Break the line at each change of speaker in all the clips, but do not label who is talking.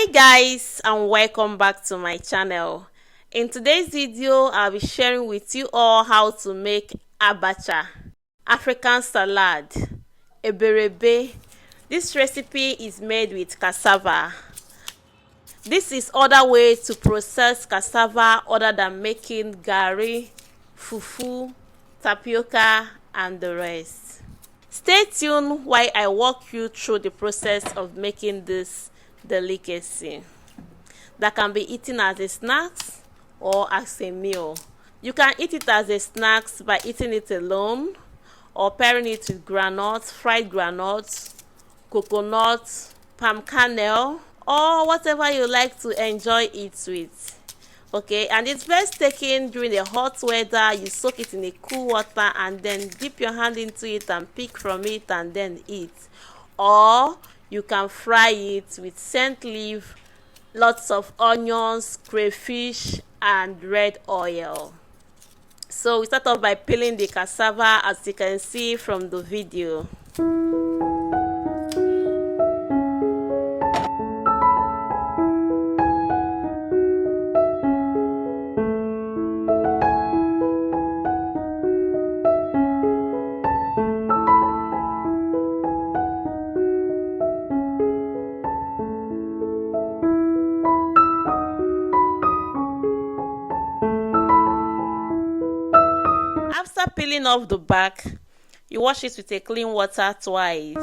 Hi guys, and welcome back to my channel. In today's video I'll be sharing with you all how to make abacha, African salad, eberebe. This recipe is made with cassava. This is other way to process cassava other than making garri, fufu, tapioca and the rest. Stay tuned while I walk you through the process of making this delicacy that can be eaten as a snack or as a meal. You can eat it as a snack by eating it alone or pairing it with groundnuts, fried groundnuts, coconut, palm kernel, or whatever you like to enjoy it with. Okay, and it's best taken during the hot weather. You soak it in a cool water and then dip your hand into it and pick from it and then eat. Or you can fry it with scent leaf, lots of onions, crayfish and red oil. So we start off by peeling the cassava, as you can see from the video. After peeling off the back, you wash it with a clean water twice.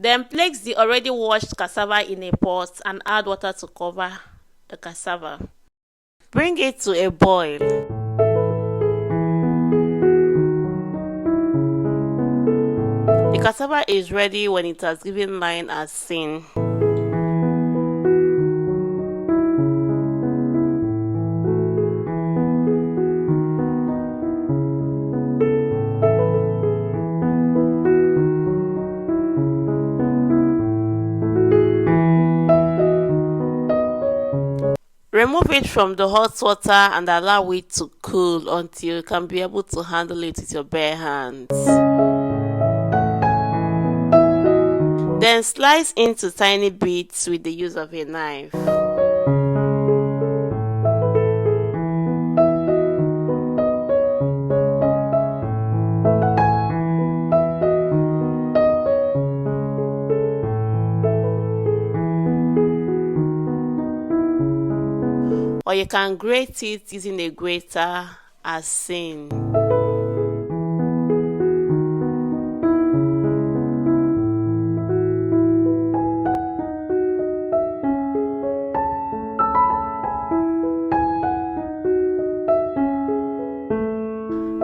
Then place the already washed cassava in a pot and add water to cover the cassava. Bring it to a boil. The cassava is ready when it has given line as seen. Remove it from the hot water and allow it to cool until you can be able to handle it with your bare hands. Then slice into tiny bits with the use of a knife. Or you can grate it using a grater as seen.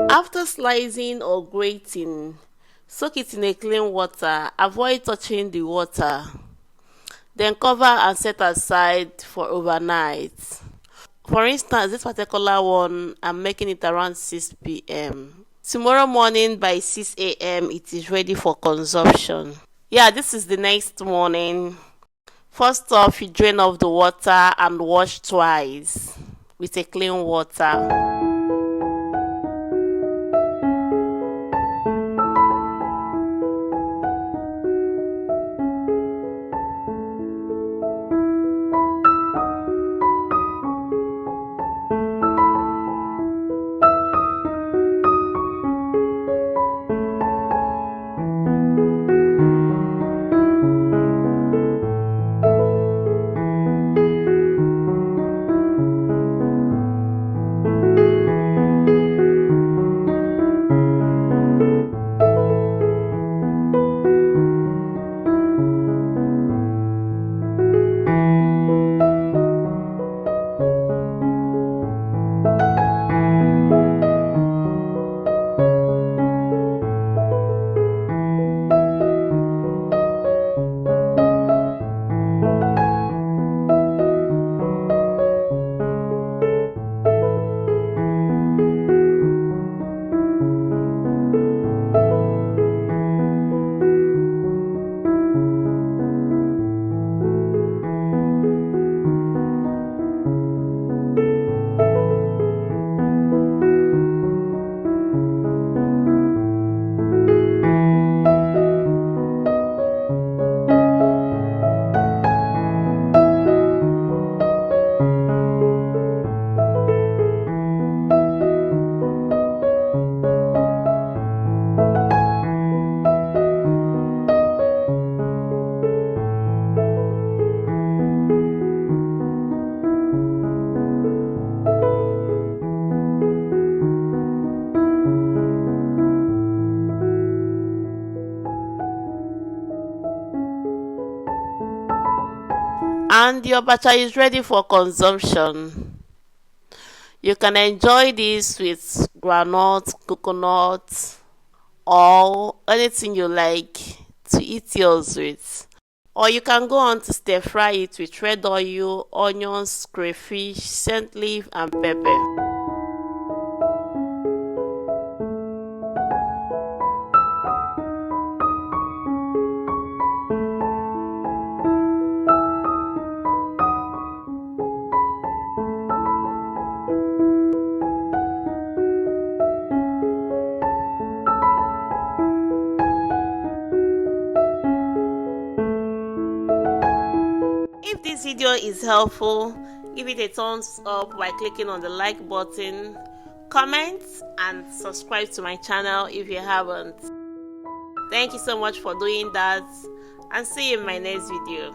After slicing or grating, soak it in a clean water. Avoid touching the water. Then cover and set aside for overnight. For instance, this particular one, I'm making it around 6 p.m. Tomorrow morning by 6 a.m. it is ready for consumption. Yeah, this is the next morning. First off, you drain off the water and wash twice with a clean water. and your abacha is ready for consumption. You can enjoy this with groundnut, coconut, or anything you like to eat yours with. Or you can go on to stir fry it with red oil, onions, crayfish, scent leaf, and pepper. If this video is helpful, give it a thumbs up by clicking on the like button, comment and subscribe to my channel if you haven't. Thank you so much for doing that, and see you in my next video.